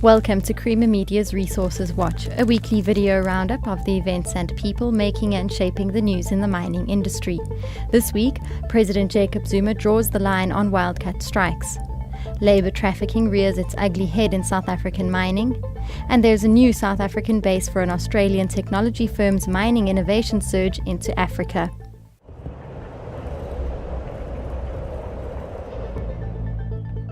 Welcome to Creamer Media's Resources Watch, a weekly video roundup of the events and people making and shaping the news in the mining industry. This week, President Jacob Zuma draws the line on wildcat strikes. Labour trafficking rears its ugly head in South African mining. And there's a new South African base for an Australian technology firm's mining innovation surge into Africa.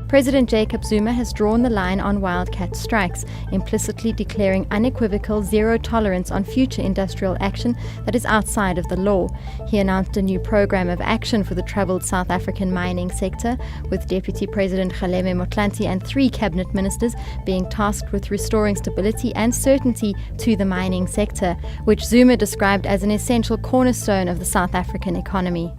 President Jacob Zuma has drawn the line on wildcat strikes, implicitly declaring unequivocal zero tolerance on future industrial action that is outside of the law. He announced a new program of action for the troubled South African mining sector, with Deputy President Kgalema Motlanthe and 3 cabinet ministers being tasked with restoring stability and certainty to the mining sector, which Zuma described as an essential cornerstone of the South African economy.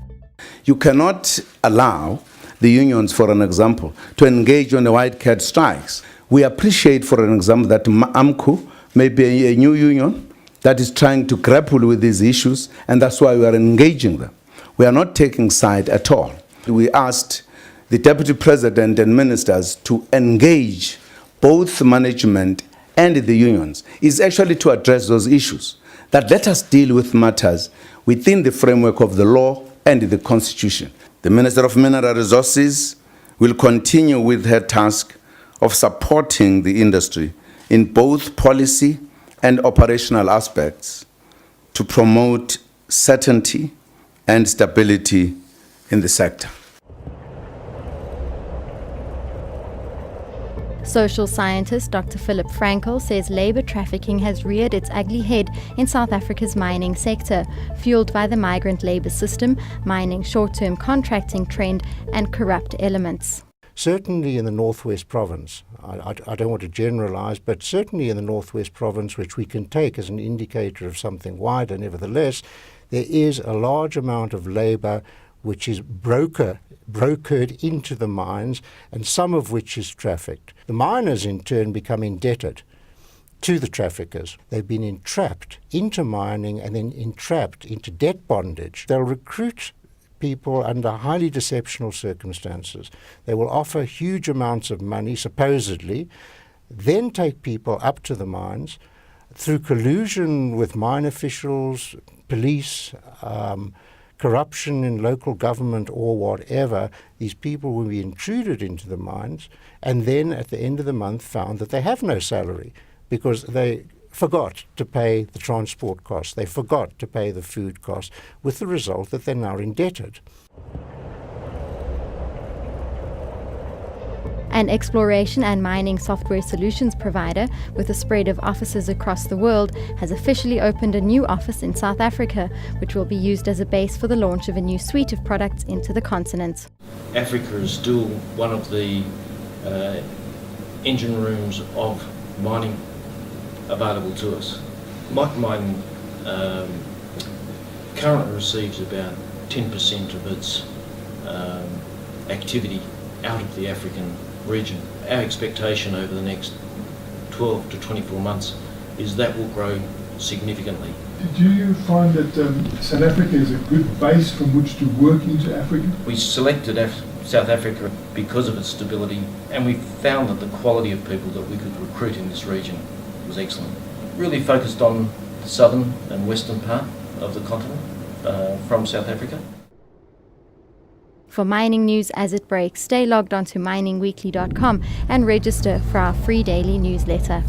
You cannot allow the unions, for an example, to engage on the wildcat strikes. We appreciate, for an example, that AMCU may be a new union that is trying to grapple with these issues, and that's why we are engaging them. We are not taking side at all. We asked the Deputy President and ministers to engage both management and the unions, is actually to address those issues, that let us deal with matters within the framework of the law and the Constitution. The Minister of Mineral Resources will continue with her task of supporting the industry in both policy and operational aspects to promote certainty and stability in the sector. Social scientist Dr. Philip Frankel says labour trafficking has reared its ugly head in South Africa's mining sector, fueled by the migrant labour system, mining short-term contracting trend and corrupt elements. Certainly in the Northwest Province, I don't want to generalise, but certainly in the Northwest Province, which we can take as an indicator of something wider, nevertheless, there is a large amount of labour which is brokered into the mines, and some of which is trafficked. The miners in turn become indebted to the traffickers. They've been entrapped into mining and then entrapped into debt bondage. They'll recruit people under highly deceptional circumstances. They will offer huge amounts of money, supposedly, then take people up to the mines through collusion with mine officials, police, corruption in local government or whatever. These people will be intruded into the mines and then at the end of the month found that they have no salary because they forgot to pay the transport costs, they forgot to pay the food costs, with the result that they're now indebted. An exploration and mining software solutions provider with a spread of offices across the world has officially opened a new office in South Africa, which will be used as a base for the launch of a new suite of products into the continent. Africa is still one of the engine rooms of mining available to us. Micromining currently receives about 10% of its activity out of the African region. Our expectation over the next 12 to 24 months is that will grow significantly. Do you find that South Africa is a good base from which to work into Africa? We selected South Africa because of its stability, and we found that the quality of people that we could recruit in this region was excellent. Really focused on the southern and western part of the continent from South Africa. For mining news as it breaks, stay logged onto miningweekly.com and register for our free daily newsletter.